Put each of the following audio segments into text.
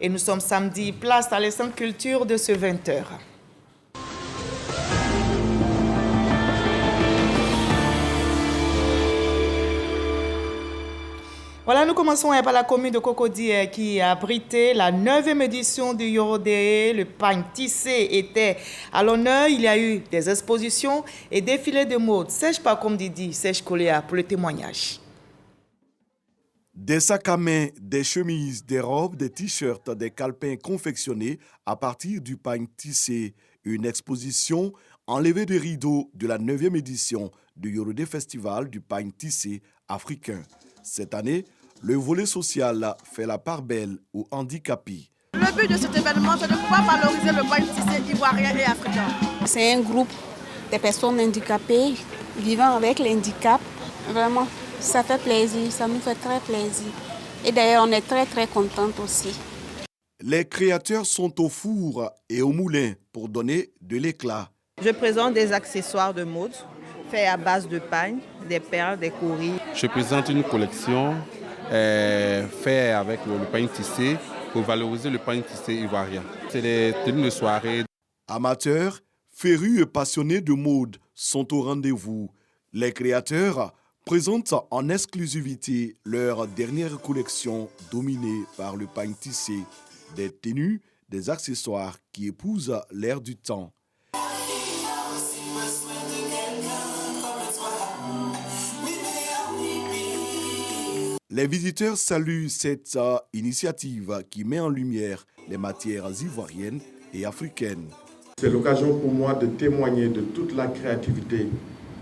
Et nous sommes samedi, place à l'Essence Culture de ce 20h. Voilà, nous commençons par la commune de Cocody qui a abrité la 9e édition du Yorodé. Le pagne tissé était à l'honneur. Il y a eu des expositions et défilés de mode. Sèche pas comme Didi, sèche Coléa pour le témoignage. Des sacs à main, des chemises, des robes, des t-shirts, des calepins confectionnés à partir du pagne tissé. Une exposition enlevée des rideaux de la 9e édition du Yorodé Festival du pagne tissé africain. Cette année, le volet social fait la part belle aux handicapés. Le but de cet événement, c'est de pouvoir valoriser le pagne tissé ivoirien et africain. C'est un groupe de personnes handicapées vivant avec le handicap. Vraiment, ça fait plaisir, ça nous fait très plaisir. Et d'ailleurs, on est très très contente aussi. Les créateurs sont au four et au moulin pour donner de l'éclat. Je présente des accessoires de mode faits à base de pagne, des perles, des cauris. Je présente une collection faite avec le pagne tissé pour valoriser le pagne tissé ivoirien. C'est des tenues de soirée. Amateurs, férus et passionnés de mode sont au rendez-vous. Les créateurs présentent en exclusivité leur dernière collection dominée par le pagne tissé. Des tenues, des accessoires qui épousent l'ère du temps. Les visiteurs saluent cette initiative qui met en lumière les matières ivoiriennes et africaines. C'est l'occasion pour moi de témoigner de toute la créativité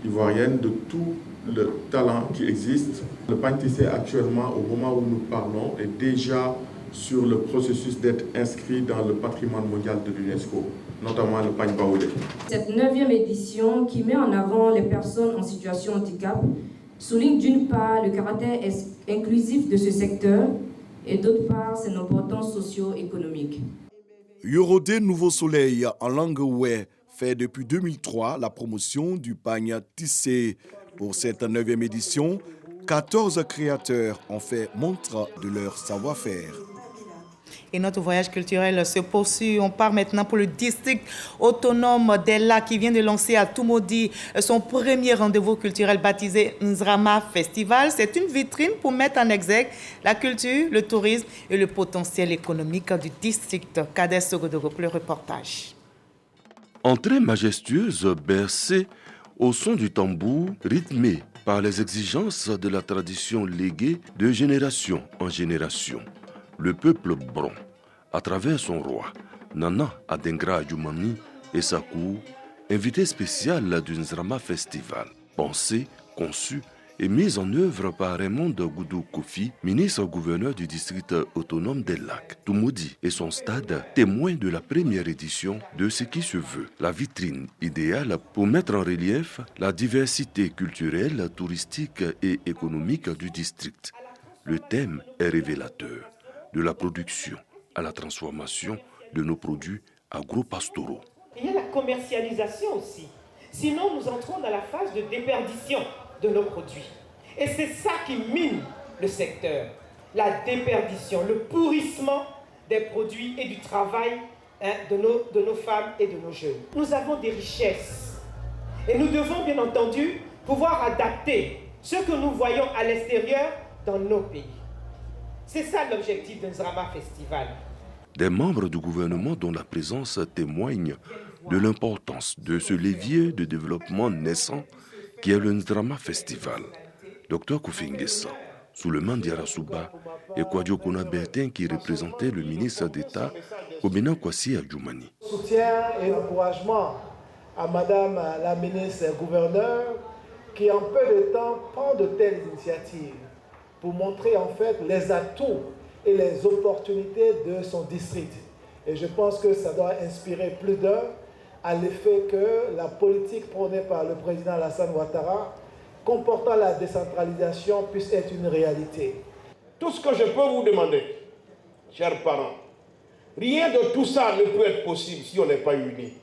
ivoirienne, de tout le talent qui existe. Le pagne tissé actuellement, au moment où nous parlons, est déjà sur le processus d'être inscrit dans le patrimoine mondial de l'UNESCO, notamment le pagne baoulé. Cette 9e édition qui met en avant les personnes en situation de handicap souligne d'une part le caractère inclusif de ce secteur et d'autre part son importance socio-économique. Yorodé Nouveau Soleil en langue oué fait depuis 2003 la promotion du pagne tissé. Pour cette 9e édition, 14 créateurs ont fait montre de leur savoir-faire. Et notre voyage culturel se poursuit. On part maintenant pour le district autonome des Lacs qui vient de lancer à Toumoudi son premier rendez-vous culturel baptisé Nzrama Festival. C'est une vitrine pour mettre en exergue la culture, le tourisme et le potentiel économique du district. Kader Sogodoro pour le reportage. Entrée majestueuse, bercée au son du tambour, rythmée par les exigences de la tradition léguée de génération en génération. Le peuple bron, à travers son roi, Nana Adengra Adjoumani et sa cour, invité spécial du Nzrama Festival, pensé, conçu et mise en œuvre par Raymond Goudou Kofi, ministre-gouverneur du district autonome des Lacs. Toumoudi et son stade témoignent de la première édition de ce qui se veut la vitrine idéale pour mettre en relief la diversité culturelle, touristique et économique du district. Le thème est révélateur. De la production à la transformation de nos produits agro-pastoraux. Il y a la commercialisation aussi. Sinon, nous entrons dans la phase de déperdition de nos produits. Et c'est ça qui mine le secteur. La déperdition, le pourrissement des produits et du travail de nos femmes et de nos jeunes. Nous avons des richesses. Et nous devons, bien entendu, pouvoir adapter ce que nous voyons à l'extérieur dans nos pays. C'est ça l'objectif de Nzrama Festival. Des membres du gouvernement dont la présence témoigne de l'importance de ce levier de développement naissant qui est le Nzrama Festival. Dr Kofi Nguessa, Souleymane Diarra-Souba et Kouadio Kona Bertin qui représentaient le ministre d'État Obena Kwasi Adjoumani. Soutien et encouragement à Madame la ministre gouverneur qui en peu de temps prend de telles initiatives pour montrer en fait les atouts et les opportunités de son district. Et je pense que ça doit inspirer plus d'un à l'effet que la politique prônée par le président Alassane Ouattara comportant la décentralisation puisse être une réalité. Tout ce que je peux vous demander, chers parents, rien de tout ça ne peut être possible si on n'est pas unis.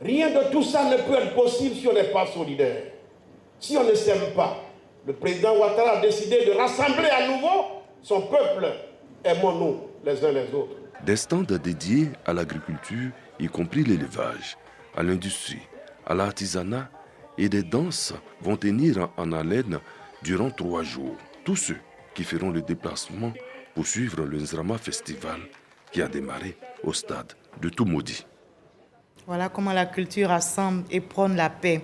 Rien de tout ça ne peut être possible si on n'est pas solidaire. Si on ne s'aime pas. Le président Ouattara a décidé de rassembler à nouveau son peuple. Aimons-nous les uns les autres. Des stands dédiés à l'agriculture, y compris l'élevage, à l'industrie, à l'artisanat et des danses vont tenir en haleine durant 3 jours. Tous ceux qui feront le déplacement pour suivre le Nzrama Festival qui a démarré au stade de Toumoudi. Voilà comment la culture rassemble et prône la paix.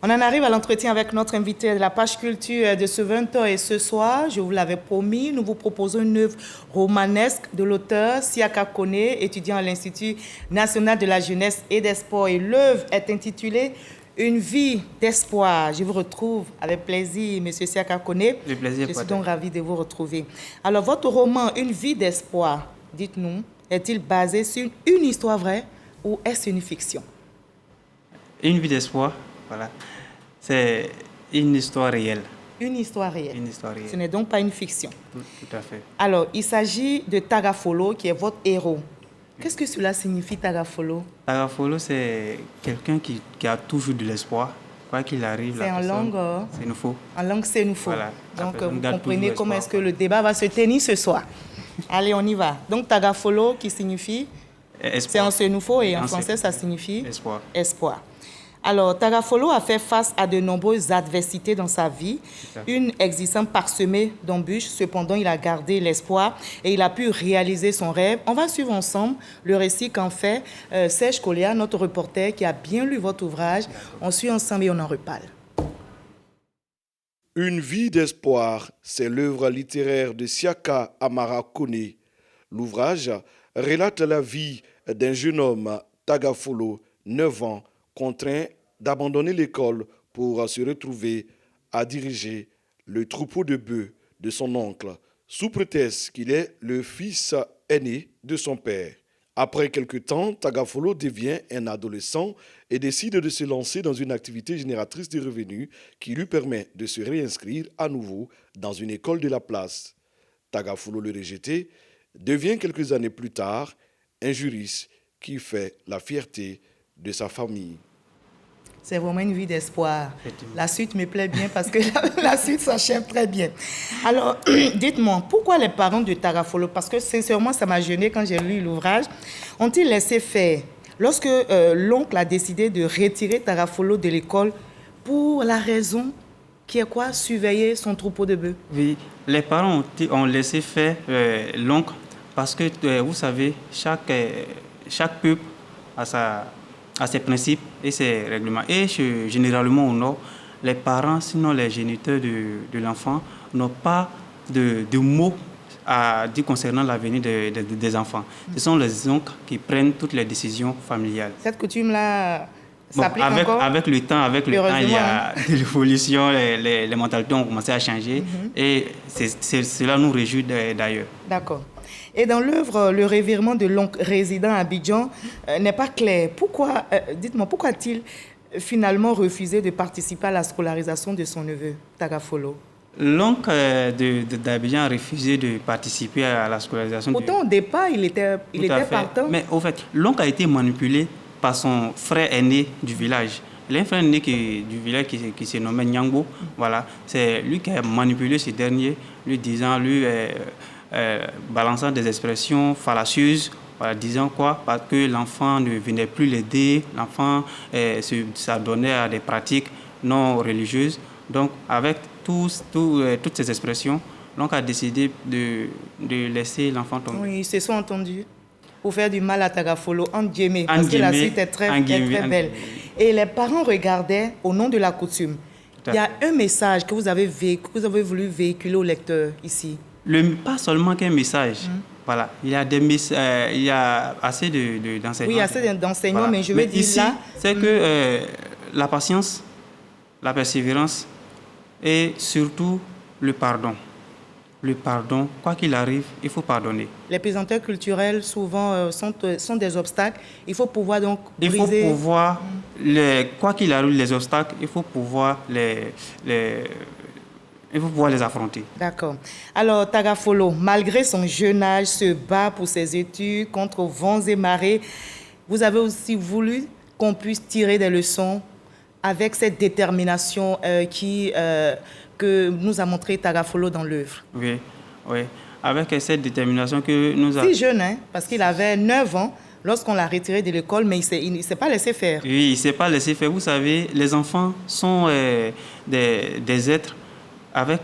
On en arrive à l'entretien avec notre invité de la page culture de ce 20h. Et ce soir, je vous l'avais promis, nous vous proposons une œuvre romanesque de l'auteur Siaka Kone, étudiant à l'Institut national de la jeunesse et des sports. Et l'œuvre est intitulée « Une vie d'espoir ». Je vous retrouve avec plaisir, M. Siaka Kone. Le plaisir. Je suis donc ravie de vous retrouver. Alors, votre roman « Une vie d'espoir », dites-nous, est-il basé sur une histoire vraie ou est-ce une fiction? Une vie d'espoir, voilà. C'est une histoire réelle. Une histoire réelle. Une histoire réelle. Ce n'est donc pas une fiction. Tout à fait. Alors, il s'agit de Tagafolo, qui est votre héros. Qu'est-ce que cela signifie, Tagafolo? Tagafolo, c'est quelqu'un qui a toujours de l'espoir. Quoi qu'il arrive, c'est en langue Sénoufo. En langue Sénoufo. Voilà. Donc, vous comprenez comment est-ce que le débat va se tenir ce soir. Allez, on y va. Donc, Tagafolo, qui signifie... C'est en Sénoufo et en français, ça signifie espoir. Espoir. Alors, Tagafolo a fait face à de nombreuses adversités dans sa vie, une existence parsemée d'embûches. Cependant, il a gardé l'espoir et il a pu réaliser son rêve. On va suivre ensemble le récit qu'en fait Serge Kolia, notre reporter qui a bien lu votre ouvrage. On suit ensemble et on en reparle. Une vie d'espoir, c'est l'œuvre littéraire de Siaka Amara Kone. L'ouvrage relate la vie d'un jeune homme, Tagafolo, 9 ans, contraint d'abandonner l'école pour se retrouver à diriger le troupeau de bœufs de son oncle, sous prétexte qu'il est le fils aîné de son père. Après quelque temps, Tagafolo devient un adolescent et décide de se lancer dans une activité génératrice de revenus qui lui permet de se réinscrire à nouveau dans une école de la place. Tagafolo, le rejeté, devient quelques années plus tard un juriste qui fait la fierté de sa famille. C'est vraiment une vie d'espoir. La suite me plaît bien parce que la suite s'achève très bien. Alors, dites-moi, pourquoi les parents de Tagafolo, parce que sincèrement, ça m'a gêné quand j'ai lu l'ouvrage, ont-ils laissé faire lorsque l'oncle a décidé de retirer Tagafolo de l'école pour la raison qui est quoi? Surveiller son troupeau de bœufs? Oui, les parents ont laissé faire l'oncle parce que, vous savez, chaque peuple a ses principes et ses règlements. Et généralement au Nord, les parents, sinon les géniteurs de l'enfant, n'ont pas de mots à dire concernant l'avenir des enfants. Ce sont les oncles qui prennent toutes les décisions familiales. Cette coutume-là s'applique encore? Avec le temps, il y a de l'évolution, les mentalités ont commencé à changer et cela nous réjouit d'ailleurs. D'accord. Et dans l'œuvre, le revirement de l'oncle résident à Abidjan n'est pas clair. Pourquoi, dites-moi, pourquoi a-t-il finalement refusé de participer à la scolarisation de son neveu, Tagafolo? L'oncle d'Abidjan a refusé de participer à la scolarisation. Pourtant, au départ, il était partant. Mais au fait, l'oncle a été manipulé par son frère aîné du village. Il y a un frère aîné du village qui se nommait Nyango. Voilà. C'est lui qui a manipulé ce dernier, lui disant, balançant des expressions fallacieuses, voilà, disant quoi? Parce que l'enfant ne venait plus l'aider, l'enfant s'adonnait à des pratiques non religieuses. Donc, avec toutes ces expressions, l'oncle a décidé de laisser l'enfant tomber. Oui, ils se sont entendus pour faire du mal à Tagafolo, en guillemets, parce que la suite est très belle. Et les parents regardaient au nom de la coutume. Il y a un message que vous avez voulu véhiculer au lecteur ici. Pas seulement qu'un message. Voilà. Il y a assez d'enseignements. Oui, assez d'enseignements, voilà. Mais je veux dire ici, là... c'est que la patience, la persévérance et surtout le pardon. Le pardon, quoi qu'il arrive, il faut pardonner. Les pesanteurs culturelles, souvent, sont des obstacles. Il faut pouvoir donc briser... Il faut pouvoir, quoi qu'il arrive, les obstacles, il faut pouvoir il faut pouvoir les affronter. D'accord. Alors, Tagafolo, malgré son jeune âge, se bat pour ses études contre vents et marées. Vous avez aussi voulu qu'on puisse tirer des leçons avec cette détermination que nous a montré Tagafolo dans l'œuvre. Oui, oui. avec cette détermination que nous avons. Si jeune, hein, parce qu'il avait 9 ans lorsqu'on l'a retiré de l'école, mais il ne s'est pas laissé faire. Oui, il ne s'est pas laissé faire. Vous savez, les enfants sont des êtres avec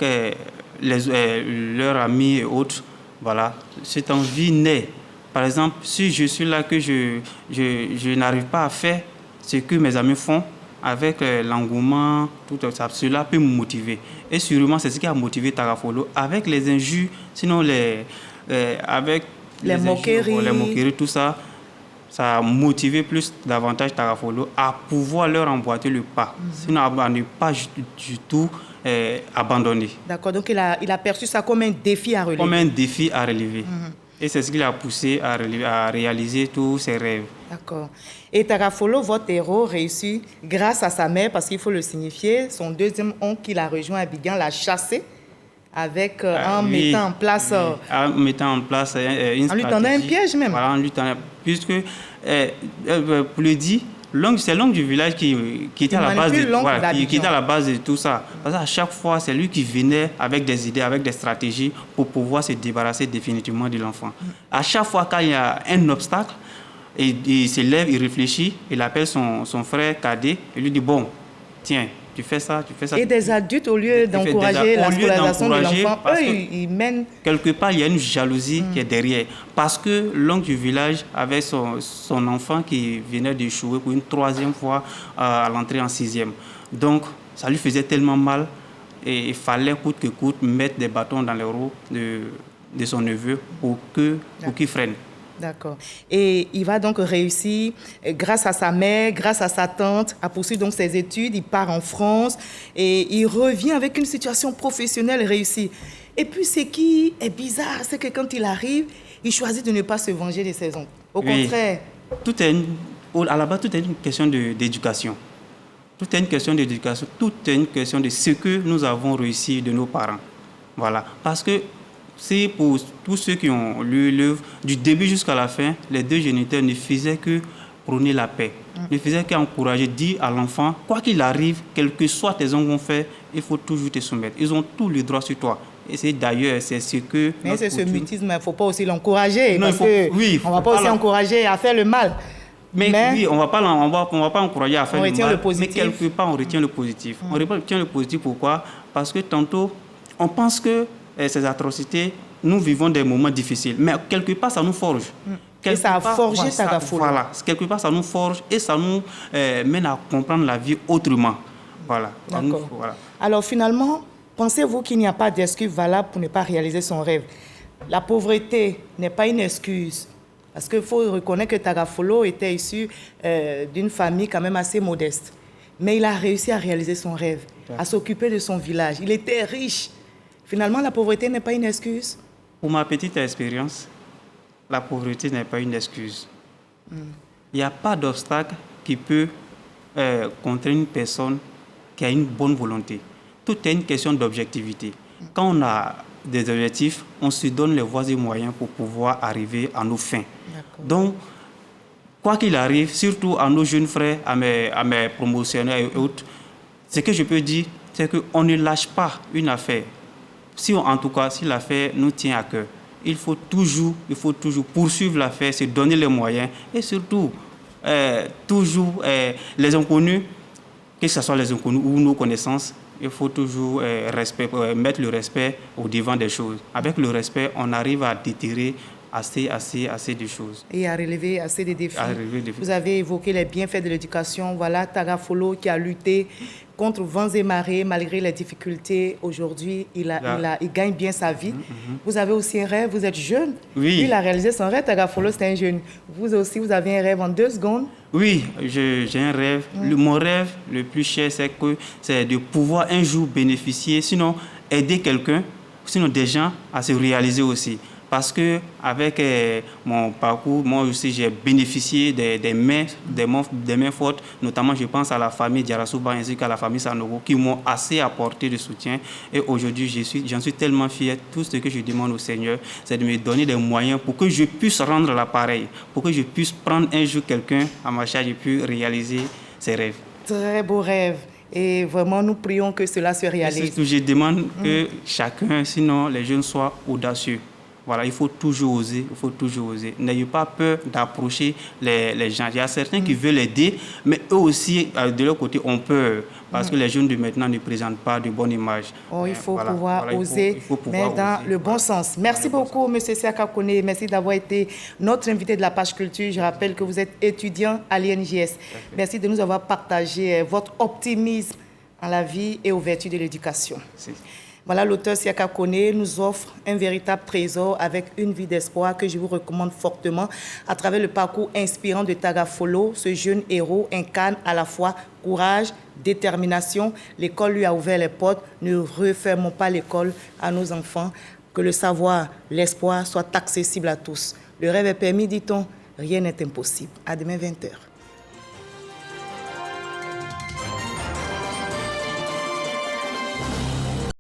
leurs amis et autres. Voilà, cette envie naît. Par exemple, si je suis là, que je n'arrive pas à faire ce que mes amis font, avec l'engouement, tout ça, cela peut me motiver. Et sûrement, c'est ce qui a motivé Tagafolo avec les injures, sinon avec les moqueries, tout ça. Ça a motivé plus davantage Tagafolo à pouvoir leur emboîter le pas, sinon à ne pas du tout abandonner. D'accord, donc il a perçu ça comme un défi à relever. Comme un défi à relever. Et c'est ce qui l'a poussé à réaliser tous ses rêves. D'accord. Et Tagafolo, votre héros, réussit grâce à sa mère, parce qu'il faut le signifier, son deuxième oncle qu'il a rejoint à Abidjan l'a chassé avec, en mettant en place... en mettant en place une stratégie. En lui tendant un piège même. Voilà, en lui tendant... Puisque, pour le dire, c'est l'oncle du village qui était à la base qui était à la base de tout ça. Parce qu'à chaque fois, c'est lui qui venait avec des idées, avec des stratégies pour pouvoir se débarrasser définitivement de l'enfant. À chaque fois qu'il y a un obstacle, il se lève, il réfléchit, il appelle son frère cadet et lui dit, bon, tiens, tu fais ça. Et des adultes, au lieu d'encourager la scolarisation de l'enfant, eux, ils mènent... Quelque part, il y a une jalousie qui est derrière. Parce que l'oncle du village avait son enfant qui venait d'échouer pour une 3e fois à l'entrée en 6e. Donc, ça lui faisait tellement mal et il fallait coûte que coûte mettre des bâtons dans les roues de son neveu pour qu'il freine. D'accord. Et il va donc réussir, grâce à sa mère, grâce à sa tante, à poursuivre donc ses études. Il part en France et il revient avec une situation professionnelle réussie. Et puis, ce qui est bizarre, c'est que quand il arrive, il choisit de ne pas se venger de ses oncles. Au contraire. À la base, tout est une question d'éducation. Tout est une question d'éducation. Tout est une question de ce que nous avons réussi de nos parents. Voilà. Parce que c'est pour tous ceux qui ont lu l'œuvre, du début jusqu'à la fin, les deux géniteurs ne faisaient que prôner la paix. Ne faisaient qu'encourager, dire à l'enfant, quoi qu'il arrive, quel que soit tes ongles fait, il faut toujours te soumettre. Ils ont tout le droit sur toi. Et c'est d'ailleurs, c'est ce que... Mais c'est ce mutisme, il ne faut pas aussi l'encourager. On ne va pas aussi encourager à faire le mal. Oui, on ne va pas encourager à faire le mal, mais quelque part, on retient le positif. On retient le positif, pourquoi? Parce que tantôt, on pense que ces atrocités, nous vivons des moments difficiles. Mais quelque part, ça nous forge. Et ça a forgé Tagafolo. Voilà, quelque part, ça nous forge et ça nous mène à comprendre la vie autrement. Voilà. Voilà. Alors finalement, pensez-vous qu'il n'y a pas d'excuse valable pour ne pas réaliser son rêve? La pauvreté n'est pas une excuse. Parce qu'il faut reconnaître que Tagafolo était issu d'une famille quand même assez modeste. Mais il a réussi à réaliser son rêve, à s'occuper de son village. Il était riche. Finalement, la pauvreté n'est pas une excuse? Pour ma petite expérience, la pauvreté n'est pas une excuse. Il n'y a pas d'obstacle qui peut contraindre une personne qui a une bonne volonté. Tout est une question d'objectivité. Quand on a des objectifs, on se donne les voies et moyens pour pouvoir arriver à nos fins. Donc, quoi qu'il arrive, surtout à nos jeunes frères, à mes promotionnaires et autres, ce que je peux dire, c'est qu'on ne lâche pas une affaire. En tout cas, si l'affaire nous tient à cœur, il faut toujours poursuivre l'affaire, se donner les moyens et surtout, toujours les inconnus, que ce soit les inconnus ou nos connaissances, il faut toujours mettre le respect au devant des choses. Avec le respect, on arrive à déterrer assez de choses. Et à relever assez de défis. Vous avez évoqué les bienfaits de l'éducation. Voilà, Tagafolo qui a lutté contre vents et marées, malgré les difficultés. Aujourd'hui, il gagne bien sa vie. Vous avez aussi un rêve, vous êtes jeune. Oui. Lui, il a réalisé son rêve, Tagafolo, c'est un jeune. Vous aussi, vous avez un rêve en 2 secondes. Oui, j'ai un rêve. Mon rêve le plus cher, c'est de pouvoir un jour bénéficier, sinon aider quelqu'un, sinon des gens à se réaliser aussi. Parce que avec mon parcours, moi aussi, j'ai bénéficié des mains fortes. Notamment, je pense à la famille Diarasouba ainsi qu'à la famille Sanogo qui m'ont assez apporté de soutien. Et aujourd'hui, j'en suis tellement fier. Tout ce que je demande au Seigneur, c'est de me donner des moyens pour que je puisse rendre l'appareil, pour que je puisse prendre un jour quelqu'un à ma charge et puis réaliser ses rêves. Très beau rêve. Et vraiment, nous prions que cela se réalise. Je demande que chacun, sinon les jeunes, soient audacieux. Voilà, il faut toujours oser, il faut toujours oser. N'ayez pas peur d'approcher les gens. Il y a certains qui veulent aider, mais eux aussi, de leur côté, ont peur parce que les jeunes de maintenant ne présentent pas de bonne image. Il faut pouvoir oser, mais dans le bon sens. Merci beaucoup, M. Siaka Kone. Merci d'avoir été notre invité de la page culture. Je rappelle que vous êtes étudiant à l'INJS. Merci de nous avoir partagé votre optimisme en la vie et aux vertus de l'éducation. Voilà, l'auteur Siaka Kone nous offre un véritable trésor avec une vie d'espoir que je vous recommande fortement. À travers le parcours inspirant de Tagafolo, ce jeune héros incarne à la fois courage, détermination. L'école lui a ouvert les portes. Ne refermons pas l'école à nos enfants. Que le savoir, l'espoir soient accessibles à tous. Le rêve est permis, dit-on. Rien n'est impossible. À demain 20h.